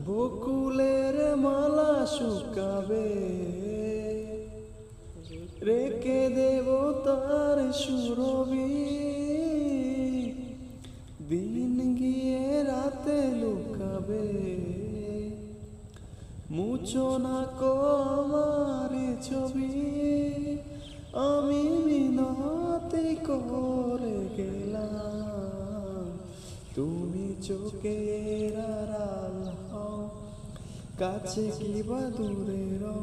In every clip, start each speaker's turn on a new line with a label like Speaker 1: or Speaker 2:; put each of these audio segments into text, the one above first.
Speaker 1: বকুলের মালা শুকাবে, রেখে দেব তার সুরবি, দিন গিয়ে রাতে লুকাবে, মুছো না কো আমার ছবি, আমি মিনতি করে গেলাম, তুমি চোখের আড়াল হও, কাছে কিবা দূরে রও,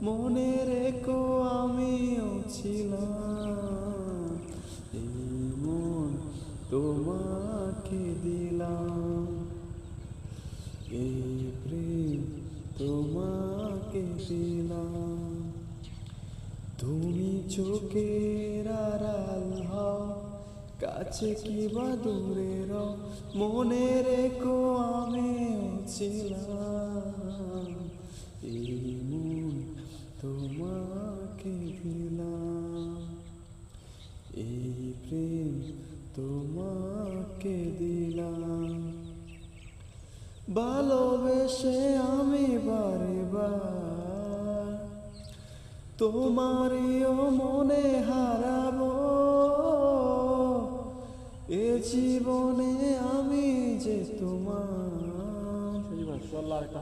Speaker 1: মনে রেখো আমিও ছিলাম, এই মন তোমাকে দিলাম, এই প্রেম তোমাকে দিলাম, তুমি চোখের আড়াল হও, কাছে কিবা দূরে রও, মনে রেখো আমিও ছিলাম, এই মন তোমাকে দিলাম, এই প্রেম তোমাকে দিলাম, ভালোবেসে আমি বারে বার তোমারিও মনে হারাবো, এ জীবনে আমি যে তোমার,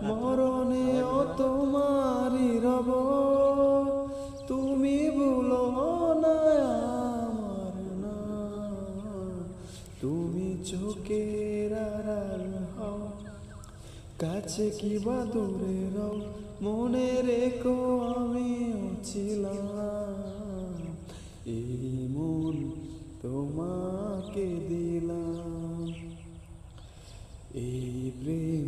Speaker 1: মরণেও তোমারই রব, তুমি ভুলো না আমার নাম, তুমি চোখের আড়াল হও, কাছে কিবা দূরে রও, মনে রেখো আমিও ছিলাম, এই মন তোমাকে দিলাম, এই প্রেম